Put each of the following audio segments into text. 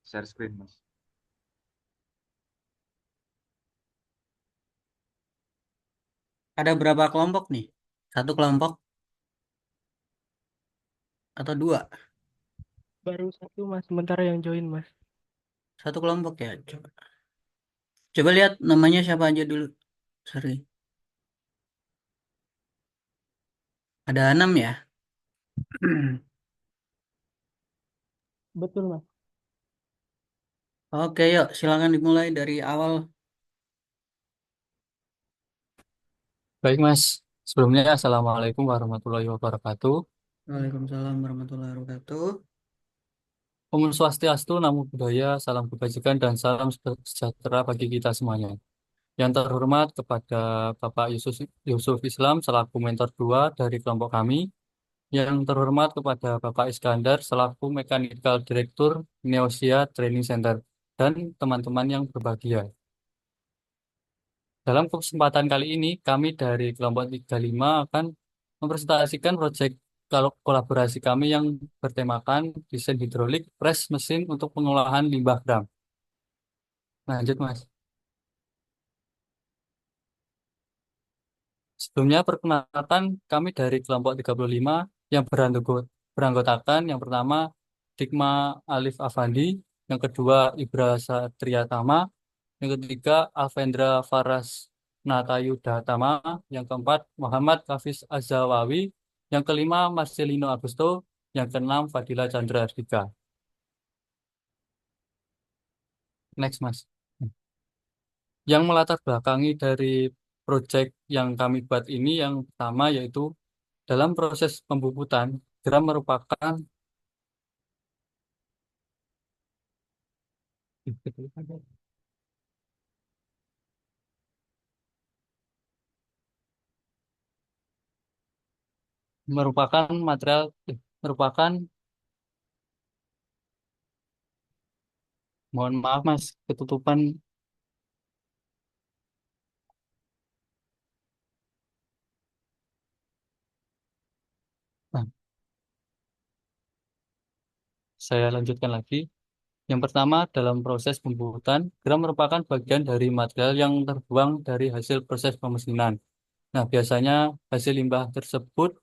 Share screen, Mas. Ada berapa kelompok nih? Satu kelompok atau dua? Baru satu mas, sementara yang join mas. Satu kelompok ya. Coba lihat namanya siapa aja dulu. Sorry. Ada enam ya. Betul mas. Oke, yuk silakan dimulai dari awal. Baik, Mas. Sebelumnya, Assalamualaikum warahmatullahi wabarakatuh. Waalaikumsalam warahmatullahi wabarakatuh. Om Swastiastu, Namo Buddhaya, salam kebajikan, dan salam sejahtera bagi kita semuanya. Yang terhormat kepada Bapak Yusuf Islam selaku mentor 2 dari kelompok kami. Yang terhormat kepada Bapak Iskandar selaku Mechanical Director Neosia Training Center. Dan teman-teman yang berbahagia. Dalam kesempatan kali ini, kami dari kelompok 35 akan mempresentasikan proyek kalau kolaborasi kami yang bertemakan desain hidrolik press mesin untuk pengolahan limbah gram. Lanjut, Mas. Sebelumnya, perkenalkan kami dari kelompok 35 yang beranggotakan yang pertama Dikma Alif Afandi, yang kedua Ibra Satria Tama, yang ketiga Alvendra Faras Natayuda Tama, yang keempat Muhammad Hafiz Azawawi, yang kelima Marcelino Agusto, yang keenam Fadila Chandra Ardika. Next, Mas. Yang melatar belakangi dari proyek yang kami buat ini yang pertama yaitu dalam proses pembubutan, gram merupakan material merupakan mohon maaf Mas ketutupan. Nah, saya lanjutkan lagi. Yang pertama, dalam proses pembuatan, gram merupakan bagian dari material yang terbuang dari hasil proses pemesinan. Nah, biasanya hasil limbah tersebut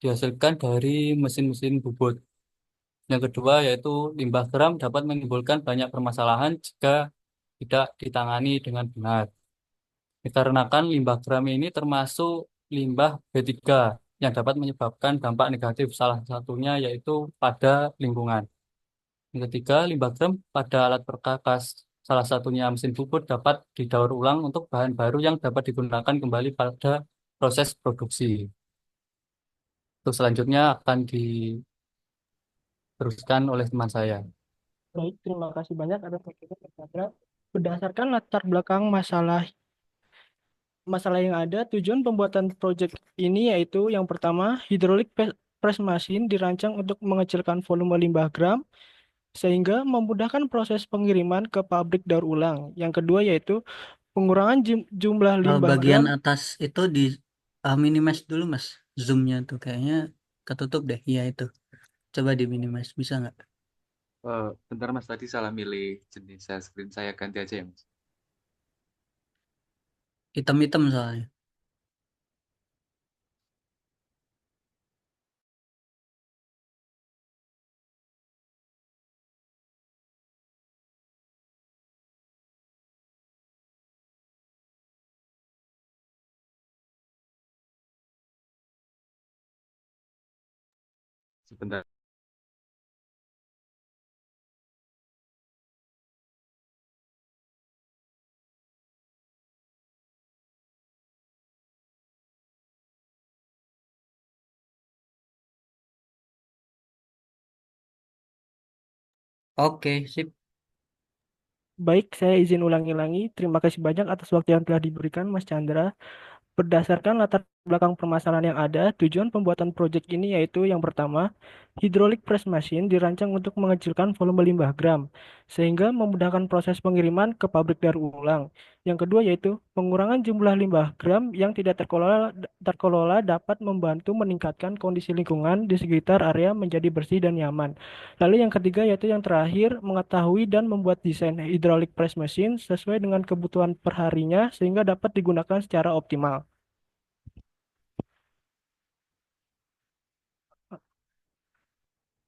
dihasilkan dari mesin-mesin bubut. Yang kedua, yaitu limbah gram dapat menimbulkan banyak permasalahan jika tidak ditangani dengan benar. Dikarenakan limbah gram ini termasuk limbah B3 yang dapat menyebabkan dampak negatif, salah satunya yaitu pada lingkungan. Yang ketiga, limbah gram pada alat perkakas, salah satunya mesin bubut dapat didaur ulang untuk bahan baru yang dapat digunakan kembali pada proses produksi. Untuk selanjutnya akan diteruskan oleh teman saya. Baik, terima kasih banyak atas waktunya Mas Chandra. Berdasarkan latar belakang masalah masalah yang ada, tujuan pembuatan proyek ini yaitu yang pertama, press machine dirancang untuk mengecilkan volume limbah gram sehingga memudahkan proses pengiriman ke pabrik daur ulang. Yang kedua yaitu pengurangan jumlah Kalau limbah bagian gram. atas itu di minimize dulu mas. Zoomnya tuh kayaknya ketutup deh. Iya itu. Coba di minimize bisa nggak? Bentar, Mas. Tadi salah milih jenis share screen. Saya ganti aja ya, Mas. Hitam-hitam soalnya. Sebentar. Oke, sip. Baik, saya izin ulangi-ulangi. Terima kasih banyak atas waktu yang telah diberikan Mas Chandra. Berdasarkan latar belakang permasalahan yang ada, tujuan pembuatan proyek ini yaitu yang pertama, hydraulic press machine dirancang untuk mengecilkan volume limbah gram, sehingga memudahkan proses pengiriman ke pabrik daur ulang. Yang kedua yaitu pengurangan jumlah limbah gram yang tidak terkelola dapat membantu meningkatkan kondisi lingkungan di sekitar area menjadi bersih dan nyaman. Lalu yang ketiga yaitu yang terakhir, mengetahui dan membuat desain hydraulic press machine sesuai dengan kebutuhan perharinya sehingga dapat digunakan secara optimal.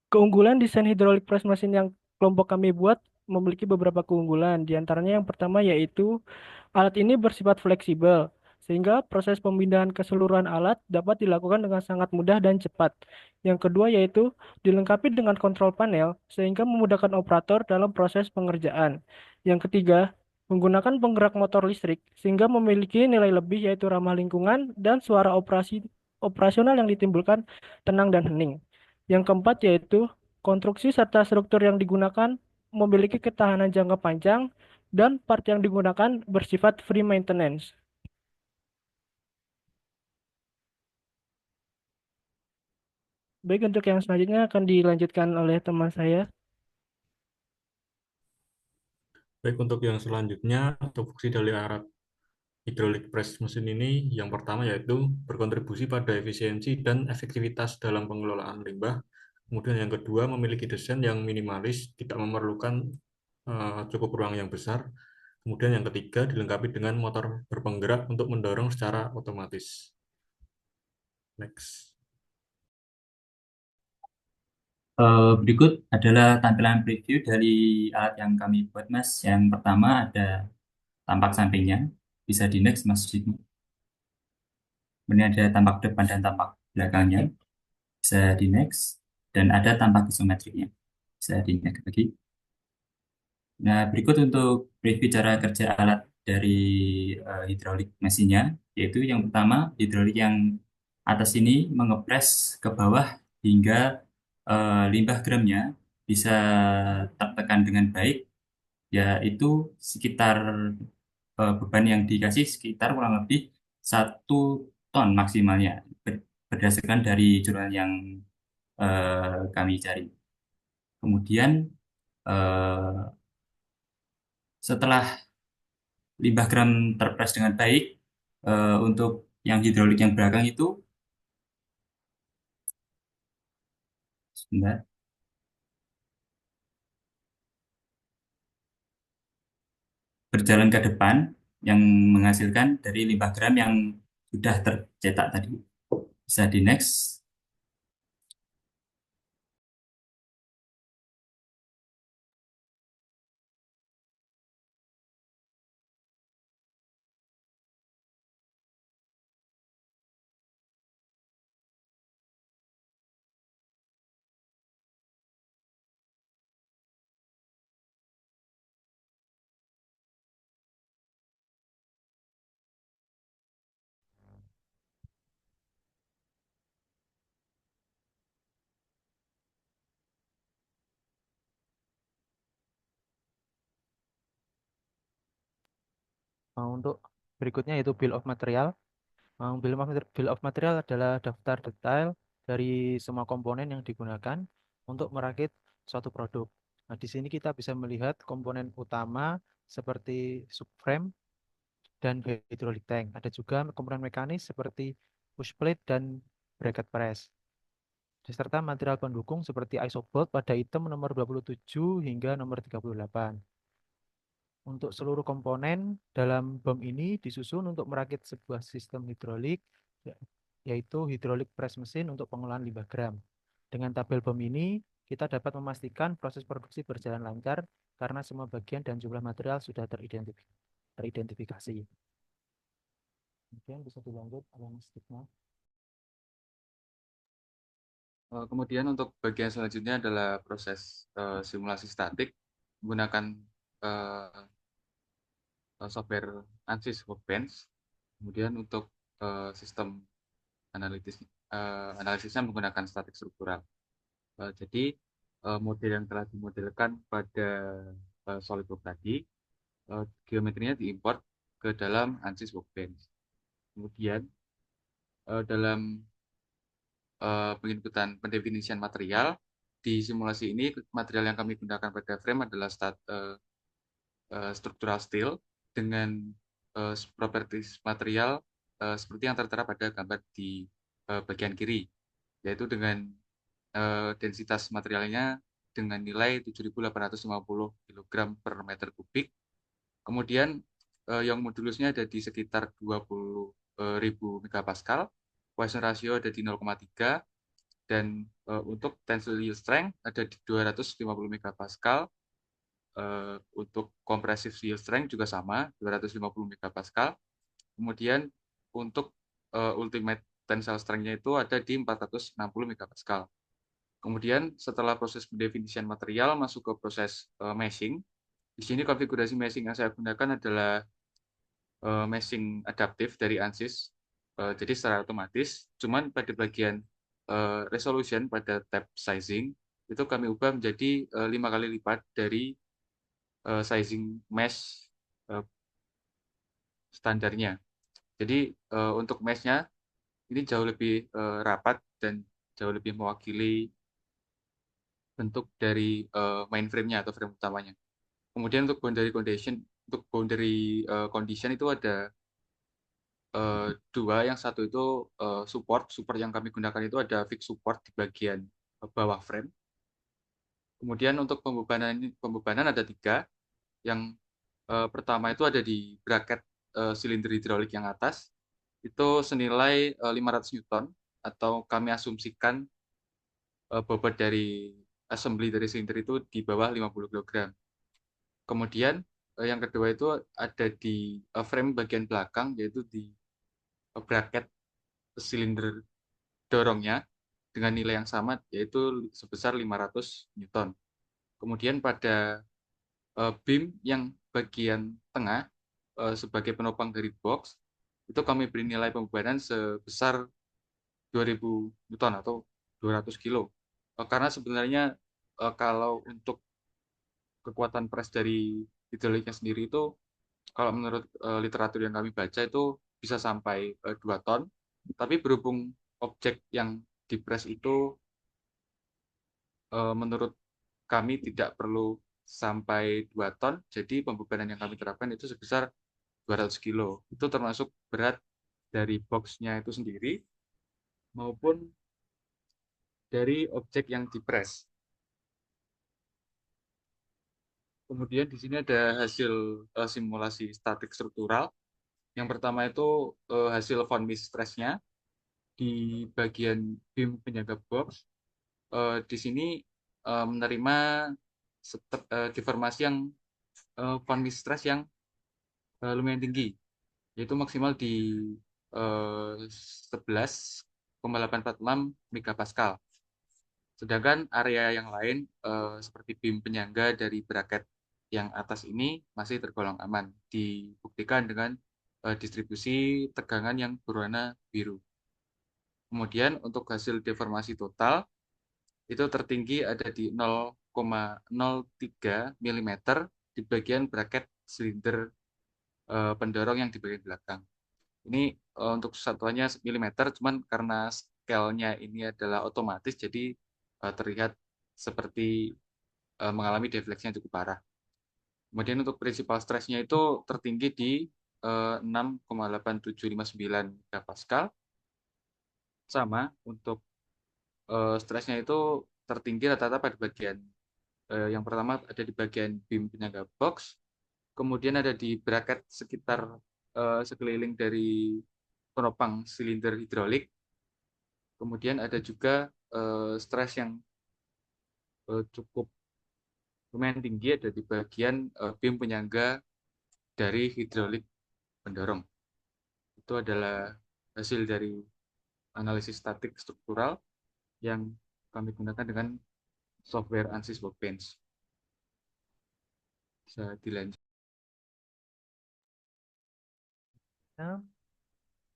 Keunggulan desain hydraulic press machine yang kelompok kami buat memiliki beberapa keunggulan. Di antaranya yang pertama yaitu alat ini bersifat fleksibel, sehingga proses pemindahan keseluruhan alat dapat dilakukan dengan sangat mudah dan cepat. Yang kedua yaitu dilengkapi dengan kontrol panel, sehingga memudahkan operator dalam proses pengerjaan. Yang ketiga, menggunakan penggerak motor listrik, sehingga memiliki nilai lebih yaitu ramah lingkungan dan suara operasional yang ditimbulkan tenang dan hening. Yang keempat yaitu konstruksi serta struktur yang digunakan memiliki ketahanan jangka panjang dan part yang digunakan bersifat free maintenance. Baik, untuk yang selanjutnya akan dilanjutkan oleh teman saya. Baik, untuk yang selanjutnya, untuk fungsi dari alat hidrolik press mesin ini, yang pertama yaitu berkontribusi pada efisiensi dan efektivitas dalam pengelolaan limbah. Kemudian yang kedua, memiliki desain yang minimalis, tidak memerlukan cukup ruang yang besar. Kemudian yang ketiga, dilengkapi dengan motor berpenggerak untuk mendorong secara otomatis. Next. Berikut adalah tampilan preview dari alat yang kami buat, Mas. Yang pertama ada tampak sampingnya, bisa di next, Mas Dik. Kemudian ada tampak depan dan tampak belakangnya, bisa di next. Dan ada tampak isometriknya, bisa di next lagi. Nah, berikut untuk preview cara kerja alat dari hidrolik mesinnya, yaitu yang pertama, hidrolik yang atas ini mengepres ke bawah hingga limbah gramnya bisa tertekan dengan baik, yaitu sekitar beban yang dikasih sekitar kurang lebih 1 ton maksimalnya, berdasarkan dari jurnal yang kami cari. Kemudian eh, setelah limbah gram terpres dengan baik, untuk yang hidrolik yang belakang itu, sebentar, berjalan ke depan yang menghasilkan dari limbah gram yang sudah tercetak tadi. Bisa di next. Untuk berikutnya yaitu bill of material. Bill of material adalah daftar detail dari semua komponen yang digunakan untuk merakit suatu produk. Nah, di sini kita bisa melihat komponen utama seperti subframe dan hydraulic tank. Ada juga komponen mekanis seperti push plate dan bracket press. Beserta material pendukung seperti isobolt pada item nomor 27 hingga nomor 38. Untuk seluruh komponen dalam BEM ini disusun untuk merakit sebuah sistem hidrolik, yaitu hidrolik press mesin untuk pengolahan limbah gram. Dengan tabel BEM ini, kita dapat memastikan proses produksi berjalan lancar karena semua bagian dan jumlah material sudah teridentifikasi. Kemudian bisa dilanjut oleh Mas Digna. Kemudian untuk bagian selanjutnya adalah proses simulasi statik menggunakan eh, software ANSYS Workbench. Kemudian untuk sistem analisisnya menggunakan statik struktural. Jadi model yang telah dimodelkan pada SolidWorks tadi, geometrinya diimport ke dalam ANSYS Workbench. Kemudian dalam penginputan pendefinisian material. Di simulasi ini material yang kami gunakan pada frame adalah structural steel dengan properties material seperti yang tertera pada gambar di bagian kiri, yaitu dengan densitas materialnya dengan nilai 7.850 kg per meter kubik. Kemudian yang modulusnya ada di sekitar 20.000 megapascal, Poisson ratio ada di 0,3, dan untuk tensile yield strength ada di 250 megapascal. Untuk compressive yield strength juga sama, 250 megapascal. Kemudian untuk ultimate tensile strength-nya itu ada di 460 megapascal. Kemudian setelah proses pendefinisian material masuk ke proses meshing. Di sini konfigurasi meshing yang saya gunakan adalah meshing adaptif dari ANSYS. Jadi secara otomatis, cuman pada bagian resolution pada tab sizing itu kami ubah menjadi 5 kali lipat dari sizing mesh standarnya. Jadi untuk meshnya ini jauh lebih rapat dan jauh lebih mewakili bentuk dari mainframe-nya atau frame utamanya. Kemudian untuk boundary condition itu ada dua. Yang satu itu support yang kami gunakan itu ada fix support di bagian bawah frame. Kemudian untuk pembebanan ada 3. Yang pertama itu ada di bracket silinder hidrolik yang atas, itu senilai 500 Newton, atau kami asumsikan bobot dari assembly dari silinder itu di bawah 50 kg. Kemudian yang kedua itu ada di frame bagian belakang, yaitu di bracket silinder dorongnya dengan nilai yang sama, yaitu sebesar 500 Newton. Kemudian pada beam yang bagian tengah sebagai penopang dari box, itu kami beri nilai pembebanan sebesar 2000 Newton atau 200 kilo. Karena sebenarnya kalau untuk kekuatan press dari hidroliknya sendiri itu, kalau menurut literatur yang kami baca itu bisa sampai 2 ton. Tapi berhubung objek yang dipres itu menurut kami tidak perlu sampai 2 ton, jadi pembebanan yang kami terapkan itu sebesar 200 kilo. Itu termasuk berat dari boxnya itu sendiri maupun dari objek yang dipres. Kemudian di sini ada hasil simulasi statik struktural. Yang pertama itu hasil von Mises stress-nya di bagian beam penyangga box. Di sini menerima deformasi yang von Mises stress yang lumayan tinggi, yaitu maksimal di 11,846 megapascal. Sedangkan area yang lain seperti beam penyangga dari bracket yang atas ini masih tergolong aman, dibuktikan dengan distribusi tegangan yang berwarna biru. Kemudian untuk hasil deformasi total itu tertinggi ada di 0,03 mm di bagian bracket silinder pendorong yang di bagian belakang. Ini untuk satuannya milimeter, cuman karena scale-nya ini adalah otomatis, jadi terlihat seperti mengalami defleksi yang cukup parah. Kemudian untuk principal stress-nya itu tertinggi di 6,8759 megapascal. Sama untuk stresnya itu tertinggi rata-rata pada bagian yang pertama ada di bagian beam penyangga box, kemudian ada di bracket sekitar sekeliling dari penopang silinder hidrolik, kemudian ada juga stres yang cukup lumayan tinggi ada di bagian beam penyangga dari hidrolik pendorong. Itu adalah hasil dari analisis statik struktural yang kami gunakan dengan software ANSYS Workbench. Bisa dilanjut.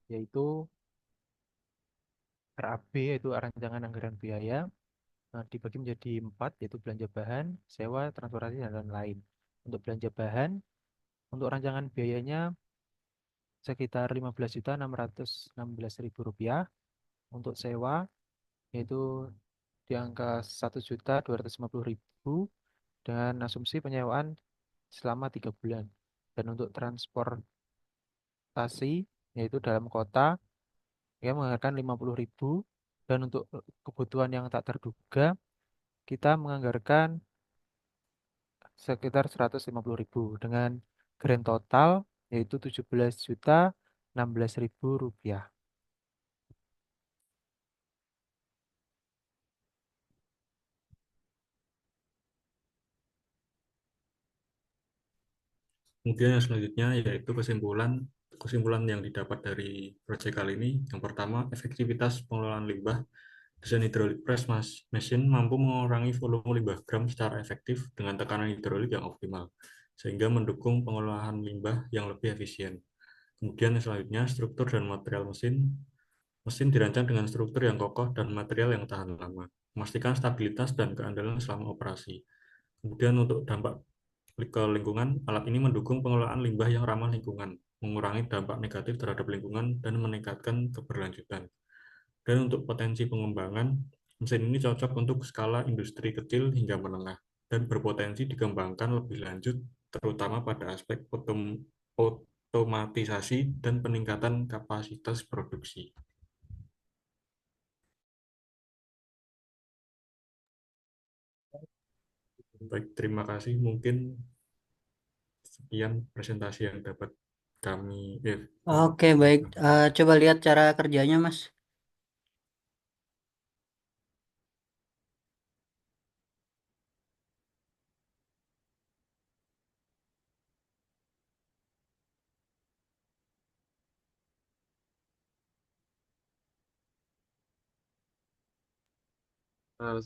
Yaitu RAB, yaitu rancangan anggaran biaya, dibagi menjadi 4, yaitu belanja bahan, sewa, transportasi, dan lain-lain. Untuk belanja bahan, untuk rancangan biayanya sekitar 15.616.000 rupiah. Untuk sewa yaitu di angka 1.250.000 dengan asumsi penyewaan selama 3 bulan. Dan untuk transportasi yaitu dalam kota ya menganggarkan 50.000 dan untuk kebutuhan yang tak terduga kita menganggarkan sekitar 150.000 dengan grand total yaitu 17.016.000 rupiah. Kemudian yang selanjutnya yaitu kesimpulan yang didapat dari proyek kali ini. Yang pertama, efektivitas pengelolaan limbah. Desain hidrolik press mesin mampu mengurangi volume limbah gram secara efektif dengan tekanan hidrolik yang optimal, sehingga mendukung pengelolaan limbah yang lebih efisien. Kemudian yang selanjutnya, struktur dan material mesin. Mesin dirancang dengan struktur yang kokoh dan material yang tahan lama, memastikan stabilitas dan keandalan selama operasi. Kemudian untuk dampak ke lingkungan, alat ini mendukung pengelolaan limbah yang ramah lingkungan, mengurangi dampak negatif terhadap lingkungan, dan meningkatkan keberlanjutan. Dan untuk potensi pengembangan, mesin ini cocok untuk skala industri kecil hingga menengah, dan berpotensi dikembangkan lebih lanjut, terutama pada aspek otomatisasi dan peningkatan kapasitas produksi. Baik, terima kasih. Mungkin sekian presentasi yang dapat kami Oke, baik. Coba lihat cara kerjanya, Mas.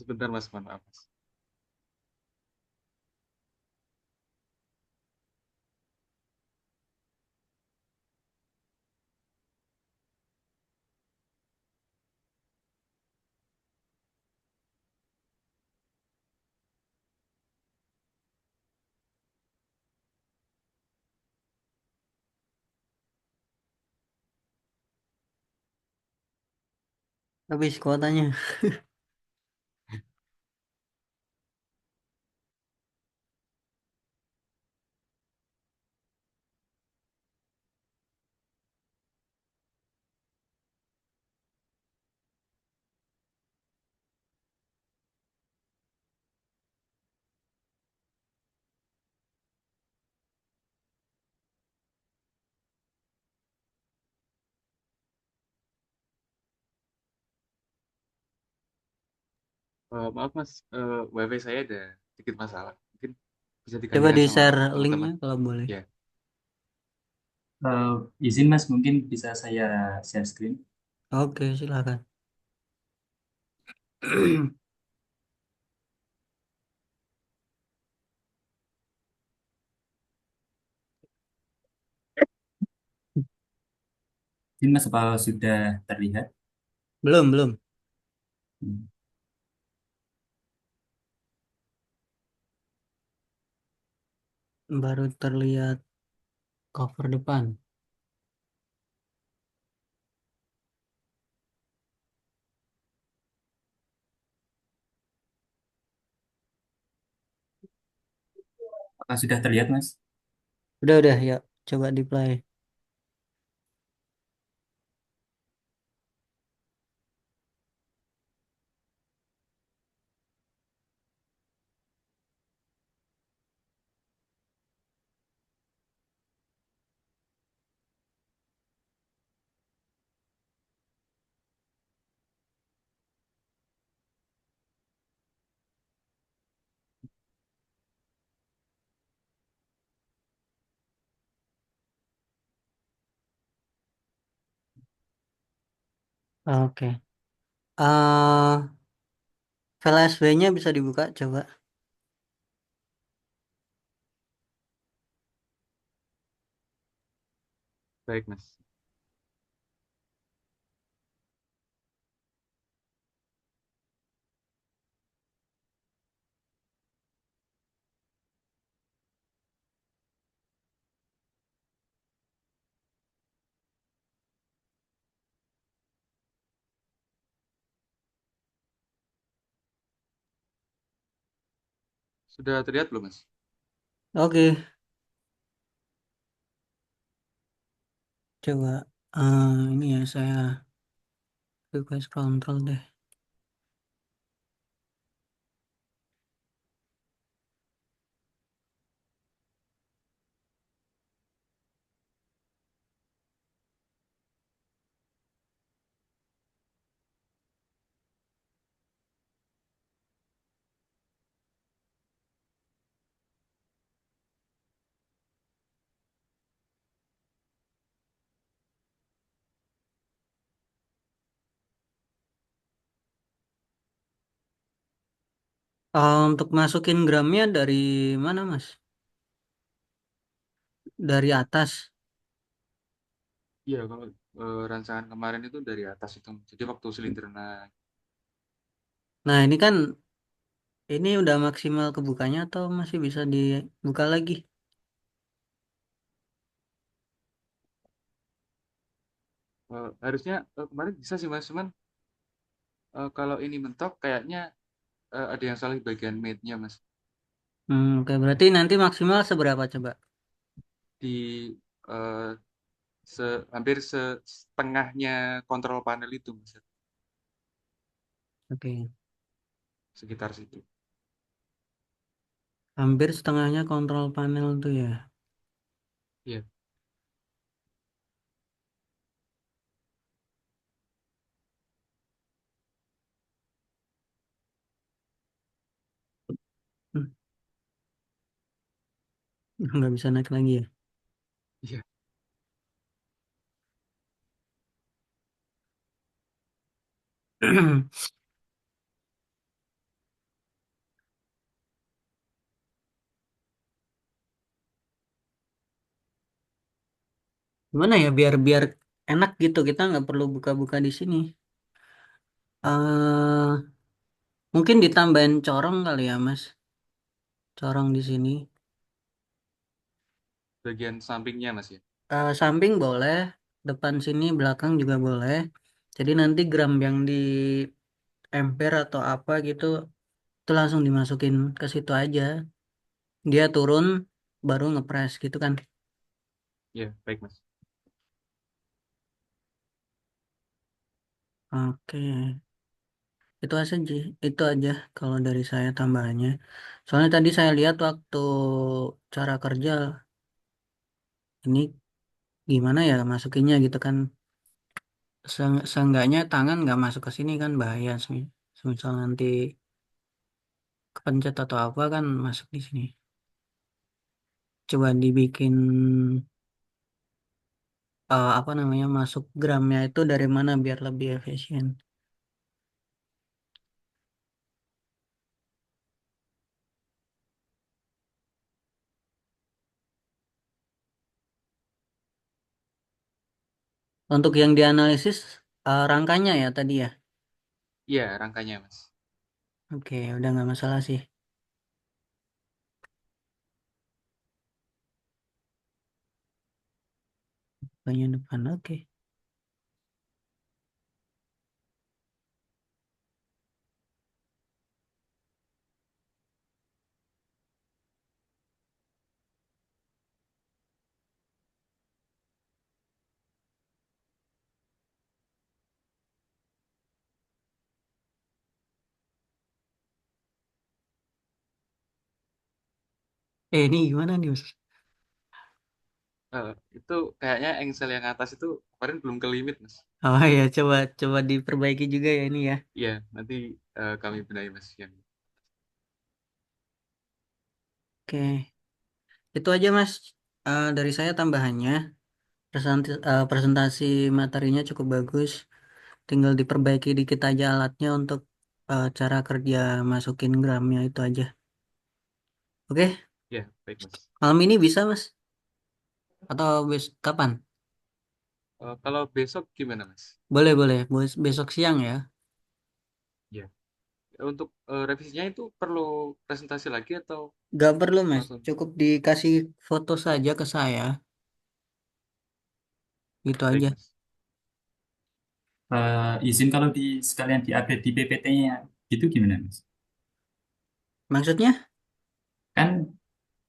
Sebentar Mas, mohon maaf Mas. Habis kuotanya. Maaf Mas, WiFi saya ada sedikit masalah. Mungkin bisa Coba digantikan sama di-share linknya teman-teman. kalau boleh. Ya, Izin Mas, mungkin bisa saya share screen. Oke, silakan. Izin Mas, apa sudah terlihat? Belum, belum. Hmm. Baru terlihat cover depan. Apakah sudah terlihat Mas? Udah, ya. Coba di play. Oke. File SV-nya bisa dibuka, coba. baik Mas. Sudah terlihat belum, Mas? Oke, coba ini ya saya request control deh. Untuk masukin gramnya dari mana, Mas? Dari atas. Iya, kalau rancangan kemarin itu dari atas itu. Jadi waktu silinder naik. Nah, ini kan ini udah maksimal kebukanya atau masih bisa dibuka lagi? Harusnya kemarin bisa sih, Mas. Cuman kalau ini mentok kayaknya ada yang salah di bagian mate-nya, Mas. Oke, berarti nanti maksimal seberapa coba? Di eh, hampir setengahnya kontrol panel itu, Mas. Oke, Sekitar situ. hampir setengahnya kontrol panel tuh ya. Iya. Hmm, nggak bisa naik lagi ya. Iya. Gimana ya biar biar enak gitu kita nggak perlu buka-buka di sini. eh Mungkin ditambahin corong kali ya Mas, corong di sini. Bagian sampingnya, Mas ya. Samping boleh, depan sini, belakang juga boleh. Jadi nanti gram yang di ampere atau apa gitu itu langsung dimasukin ke situ aja. Dia turun baru ngepres gitu kan. Iya, baik, Mas. Oke, itu aja itu aja kalau dari saya tambahannya. Soalnya tadi saya lihat waktu cara kerja ini gimana ya masukinnya gitu kan. Seenggaknya tangan nggak masuk ke sini kan bahaya sih. Misal nanti kepencet atau apa kan masuk di sini. Coba dibikin apa namanya masuk gramnya itu dari mana biar lebih efisien. Untuk yang dianalisis rangkanya ya tadi ya. Iya, rangkanya, Mas. Oke, udah nggak masalah sih. Bagian depan, oke. Ini gimana nih Mas? Itu kayaknya engsel yang atas itu kemarin belum ke limit, Mas. Oh ya, coba coba diperbaiki juga ya ini ya. Iya, nanti kami benahi, Mas. Yang Oke, itu aja Mas. Dari saya tambahannya. Presentasi materinya cukup bagus. Tinggal diperbaiki dikit aja alatnya untuk cara kerja masukin gramnya itu aja. Oke, ya, baik, Mas. malam ini bisa Mas? Atau kapan? Kalau besok gimana, Mas? Boleh boleh. Besok siang ya. Ya. Untuk revisinya itu perlu presentasi lagi atau Gak perlu Mas. langsung? Cukup dikasih foto saja ke saya. Gitu Baik, aja. Mas. Izin kalau sekalian di-update di PPT-nya gitu gimana, Mas? Maksudnya? Kan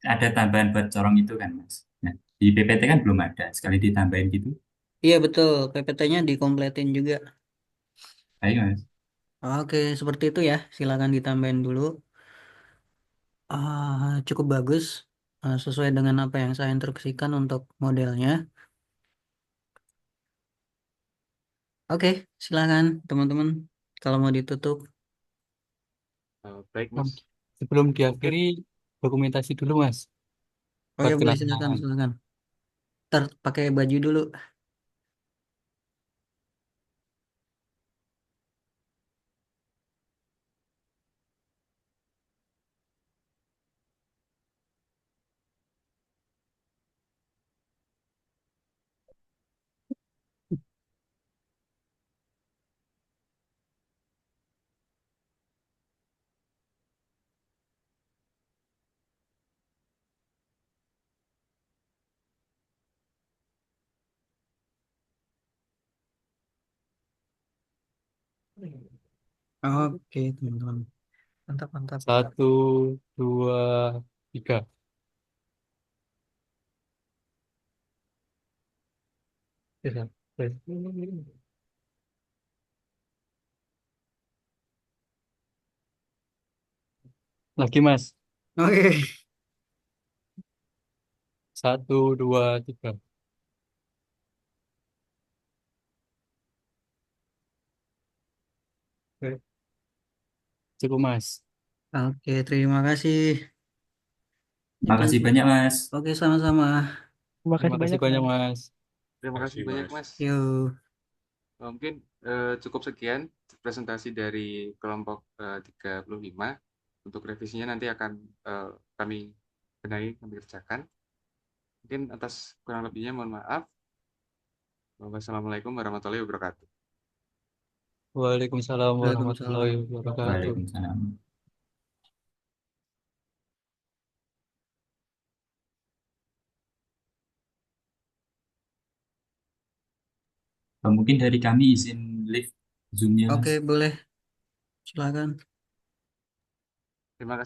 ada tambahan buat corong itu kan, Mas. Nah, di PPT kan belum ada. Sekali ditambahin gitu. Iya betul, PPT-nya dikompletin juga. Ayo, Mas. Oke, seperti itu ya. Silakan ditambahin dulu. Cukup bagus, sesuai dengan apa yang saya instruksikan untuk modelnya. Oke, silakan teman-teman. Kalau mau ditutup. Baik, Nah, Mas. sebelum Mungkin diakhiri, dokumentasi dulu, Mas, Oh buat ya boleh, silakan, kenang-kenangan. silakan. Ntar pakai baju dulu. Oke, teman-teman. Mantap, mantap. 1, 2, 3. Ya, lagi, Mas. Oke. 1, 2, 3. Oke, cukup, Mas. Oke, terima kasih. Itu. Makasih banyak, Mas. Oke, sama-sama. Terima Terima kasih kasih banyak, banyak, Mas. Mas. Terima kasih Kasih, banyak, Mas. Mas. Yuk. Mungkin cukup sekian presentasi dari kelompok 35. Untuk revisinya nanti akan kami benahi, kami kerjakan. Mungkin atas kurang lebihnya mohon maaf. Wassalamualaikum warahmatullahi wabarakatuh. Waalaikumsalam Waalaikumsalam. warahmatullahi wabarakatuh. Waalaikumsalam. Mungkin dari kami izin live Zoom-nya, Oke, Mas. boleh. Silakan. Terima kasih.